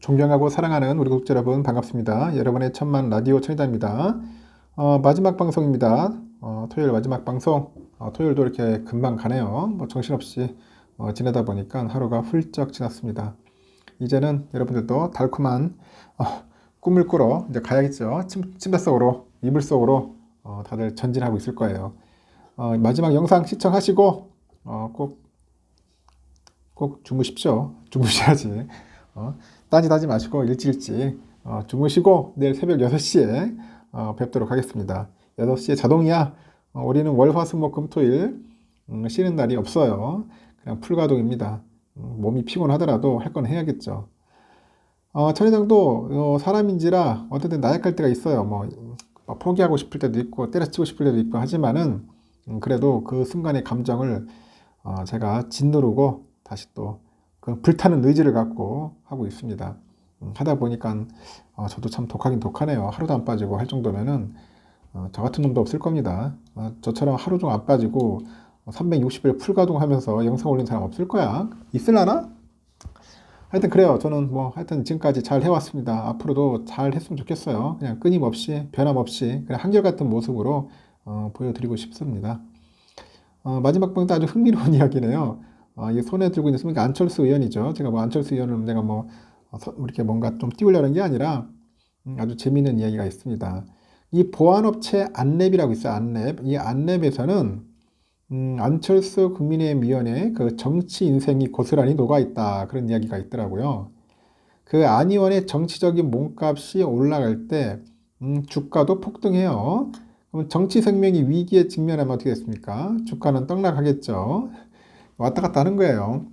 존경하고 사랑하는 우리 구독자 여러분 반갑습니다. 여러분의 천만 라디오 청취자입니다. 마지막 방송입니다. 토요일 마지막 방송. 토요일도 이렇게 금방 가네요. 뭐 정신없이 지내다 보니까 하루가 훌쩍 지났습니다. 이제는 여러분들도 달콤한 꿈을 꾸러 이제 가야겠죠. 침대 속으로, 이불 속으로 다들 전진하고 있을 거예요. 마지막 영상 시청하시고 꼭 주무십시오. 주무셔야지. 딴짓하지 마시고 일찍 주무시고 내일 새벽 6시에 뵙도록 하겠습니다. 6시에 자동이야. 우리는 월, 화, 수, 목, 금, 토일 쉬는 날이 없어요. 그냥 풀가동입니다. 몸이 피곤하더라도 할 건 해야겠죠. 천회장도 사람인지라 어쨌든 나약할 때가 있어요. 뭐 포기하고 싶을 때도 있고 때려치고 싶을 때도 있고 하지만은 그래도 그 순간의 감정을 제가 짓누르고 다시 또 그 불타는 의지를 갖고 하고 있습니다. 하다 보니까 저도 참 독하긴 독하네요. 하루도 안 빠지고 할 정도면은 저 같은 놈도 없을 겁니다. 저처럼 하루 종일 안 빠지고 360일 풀가동하면서 영상 올린 사람 없을 거야. 있을라나? 하여튼 그래요. 저는 뭐 하여튼 지금까지 잘 해왔습니다. 앞으로도 잘 했으면 좋겠어요. 그냥 끊임없이 변함없이 그냥 한결같은 모습으로 보여드리고 싶습니다. 마지막 방도 아주 흥미로운 이야기네요. 이 손에 들고 있는 게 안철수 의원이죠. 제가 뭐 안철수 의원을 내가 뭐 이렇게 뭔가 좀 띄우려는 게 아니라 아주 재미있는 이야기가 있습니다. 이 보안업체 안랩이라고 있어요. 안랩. 이 안랩에서는 안철수 국민의힘 위원의 그 정치 인생이 고스란히 녹아있다. 그런 이야기가 있더라고요. 그 안 의원의 정치적인 몸값이 올라갈 때 주가도 폭등해요. 그럼 정치 생명이 위기에 직면하면 어떻게 됐습니까? 주가는 떡락하겠죠. 왔다 갔다 하는 거예요.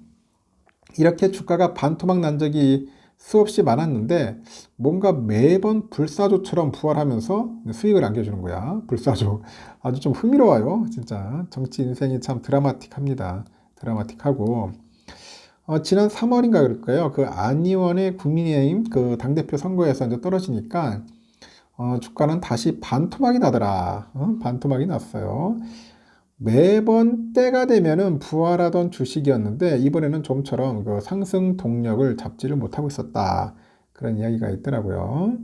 이렇게 주가가 반토막 난 적이 수없이 많았는데 뭔가 매번 불사조처럼 부활하면서 수익을 안겨주는 거야. 불사조. 아주 좀 흥미로워요. 진짜 정치 인생이 참 드라마틱합니다. 드라마틱하고 지난 3월인가 그럴 거예요. 그 안 의원의 국민의힘 그 당대표 선거에서 이제 떨어지니까 주가는 다시 반토막이 나더라. 반토막이 났어요. 매번 때가 되면은 부활하던 주식이었는데 이번에는 좀처럼 그 상승 동력을 잡지를 못하고 있었다. 그런 이야기가 있더라고요.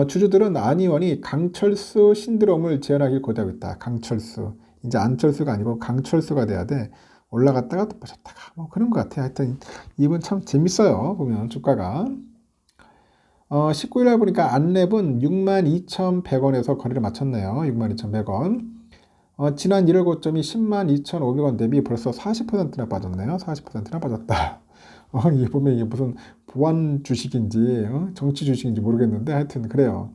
주주들은 안 의원이 강철수 신드롬을 재현하길 고대하고 있다. 강철수. 이제 안철수가 아니고 강철수가 돼야 돼. 올라갔다가 또 빠졌다가 뭐 그런 것 같아요. 하여튼 이분 참 재밌어요. 보면 주가가. 19일날 보니까 안랩은 62,100원에서 거래를 마쳤네요. 62,100원. 지난 1월 고점이 102,500원 대비 벌써 40%나 빠졌네요. 40%나 빠졌다. 이게 보면 이게 무슨 보안 주식인지 정치 주식인지 모르겠는데 하여튼 그래요.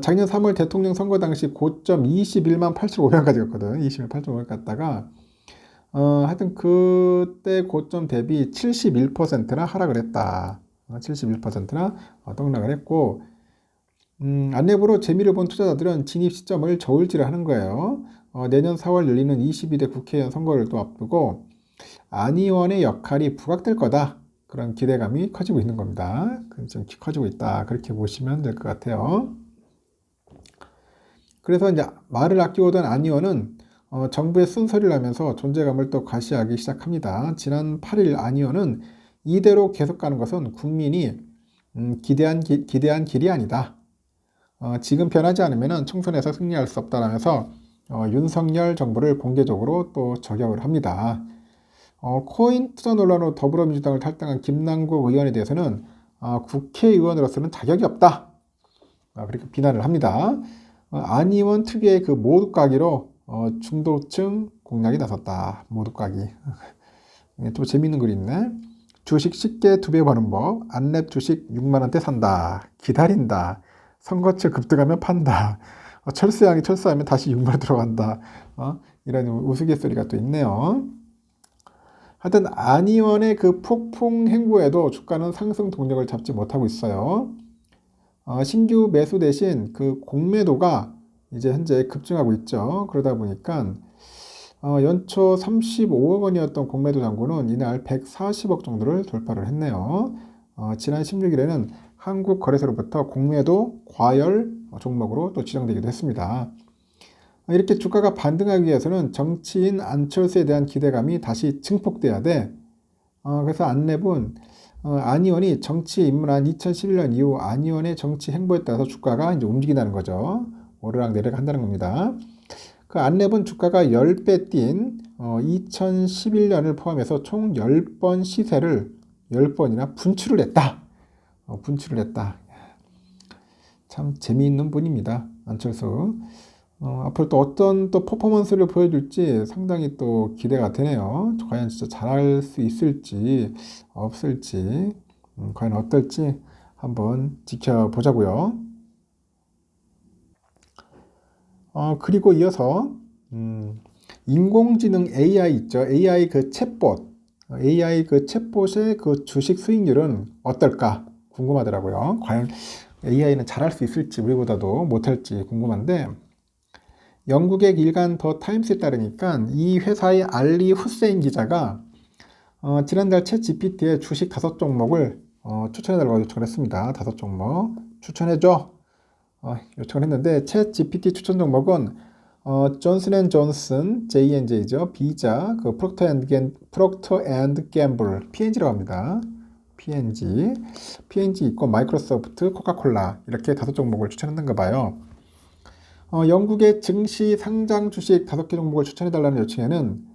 작년 3월 대통령 선거 당시 고점 21만 8,500원까지 갔거든. 21만 8,500원 갔다가 하여튼 그때 고점 대비 71%나 하락을 했다. 71%나 떡락을 했고 안랩으로 재미를 본 투자자들은 진입 시점을 저울질을 하는 거예요. 내년 4월 열리는 22대 국회의원 선거를 또 앞두고 안 의원의 역할이 부각될 거다. 그런 기대감이 커지고 있는 겁니다. 좀 커지고 있다. 그렇게 보시면 될 것 같아요. 그래서 이제 말을 아끼오던 안 의원은 정부의 쓴소리를 하면서 존재감을 또 과시하기 시작합니다. 지난 8일 안 의원은 이대로 계속 가는 것은 국민이 기대한 길이 아니다. 지금 변하지 않으면 총선에서 승리할 수 없다라면서 윤석열 정부를 공개적으로 또 저격을 합니다. 코인 투자 논란으로 더불어민주당을 탈당한 김남국 의원에 대해서는 국회의원으로서는 자격이 없다. 그렇게 비난을 합니다. 안 의원 특유의 그 모두까기로 중도층 공략이 나섰다. 모두까기. 또 재밌는 글이 있네. 주식 쉽게 2배 버는 법. 안랩 주식 6만원대 산다. 기다린다. 선거철 급등하면 판다. 철수하면 다시 6만 들어간다. 이런 우스갯소리가 또 있네요. 하여튼 안 의원의 그 폭풍 행보에도 주가는 상승 동력을 잡지 못하고 있어요. 신규 매수 대신 그 공매도가 이제 현재 급증하고 있죠. 그러다 보니까 연초 35억 원이었던 공매도 잔고는 이날 140억 정도를 돌파를 했네요. 지난 16일에는 한국거래소로부터 공매도 과열 종목으로 또 지정되기도 했습니다. 이렇게 주가가 반등하기 위해서는 정치인 안철수에 대한 기대감이 다시 증폭돼야 돼. 그래서 안랩은 안희원이 정치에 입문한 2011년 이후 안희원의 정치 행보에 따라서 주가가 이제 움직인다는 거죠. 오르락 내리락 한다는 겁니다. 그 안랩은 주가가 10배 뛴 2011년을 포함해서 총 10번 시세를 10번이나 분출을 했다. 분출을 했다. 참 재미있는 분입니다. 안철수. 앞으로 또 어떤 또 퍼포먼스를 보여줄지 상당히 또 기대가 되네요. 과연 진짜 잘할 수 있을지 없을지 과연 어떨지 한번 지켜보자고요. 그리고 이어서 인공지능 AI 있죠. AI 그 챗봇, AI 그 챗봇의 그 주식 수익률은 어떨까 궁금하더라고요. 과연 AI는 잘할 수 있을지 우리보다도 못할지 궁금한데 영국의 일간 더 타임스에 따르니까 이 회사의 알리 후세인 기자가 지난달 챗 GPT의 주식 5종목을 추천해달라고 요청을 했습니다. 5종목 추천해줘 요청을 했는데 챗 GPT 추천 종목은 존슨앤존슨 J&J죠. 비자, 그 프록터 앤드 갬블 P&G라고 합니다. P&G 있고 마이크로소프트, 코카콜라 이렇게 5종목을 추천했는가 봐요. 영국의 증시 상장 주식 5개 종목을 추천해달라는 요청에는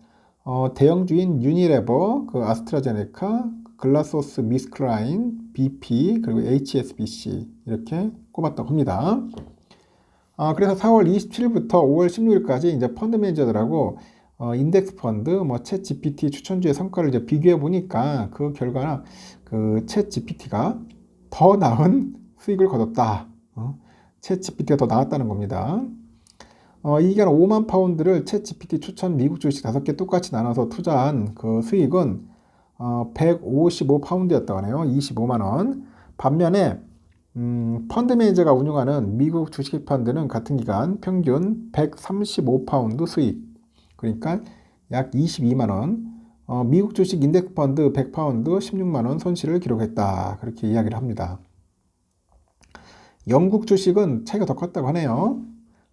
대형주인 유니레버, 그 아스트라제네카, 글라소스 미스클라인, BP 그리고 HSBC 이렇게 꼽았다고 합니다. 그래서 4월 27일부터 5월 16일까지 이제 펀드 매니저들하고 인덱스 펀드, 챗 GPT 추천주의 성과를 이제 비교해 보니까 그 결과는 그 챗 GPT가 더 나은 수익을 거뒀다. 챗 GPT가 더 나았다는 겁니다. 이 기간 5만 파운드를 챗 GPT 추천 미국 주식 5개 똑같이 나눠서 투자한 그 수익은 155파운드였다고 하네요. 25만 원. 반면에 펀드 매니저가 운영하는 미국 주식 펀드는 같은 기간 평균 135파운드 수익. 그러니까 약 22만 원. 미국 주식 인덱스 펀드 100파운드 16만 원 손실을 기록했다. 그렇게 이야기를 합니다. 영국 주식은 차이가 더 컸다고 하네요.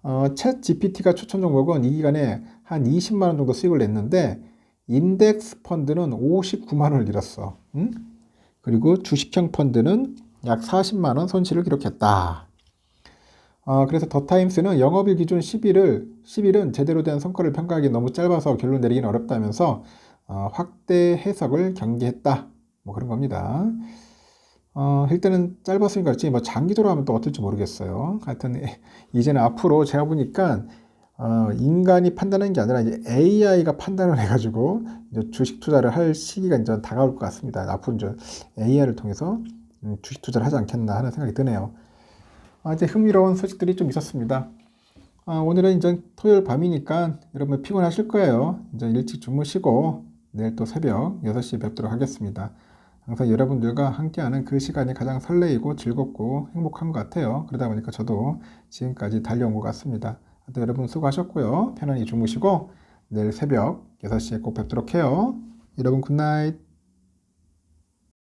챗 GPT가 추천 종목은 이 기간에 한 20만 원 정도 수익을 냈는데 인덱스 펀드는 59만 원을 잃었어. 그리고 주식형 펀드는 약 40만 원 손실을 기록했다. 그래서 더 타임스는 영업일 기준 10일은 제대로 된 성과를 평가하기 너무 짧아서 결론 내리기는 어렵다면서 확대 해석을 경계했다. 뭐 그런 겁니다. 일단은 짧았으니까 그렇지 장기적으로 하면 또 어떨지 모르겠어요. 하여튼 이제는 앞으로 제가 보니까 인간이 판단하는 게 아니라 이제 AI가 판단을 해가지고 이제 주식 투자를 할 시기가 이제 다가올 것 같습니다. 앞으로 이제 AI를 통해서 주식 투자를 하지 않겠나 하는 생각이 드네요. 이제 흥미로운 소식들이 좀 있었습니다. 오늘은 이제 토요일 밤이니까 여러분 피곤하실 거예요. 이제 일찍 주무시고 내일 또 새벽 6시에 뵙도록 하겠습니다. 항상 여러분들과 함께하는 그 시간이 가장 설레이고 즐겁고 행복한 것 같아요. 그러다 보니까 저도 지금까지 달려온 것 같습니다. 하여튼 여러분 수고하셨고요. 편안히 주무시고 내일 새벽 6시에 꼭 뵙도록 해요. 여러분 굿나잇.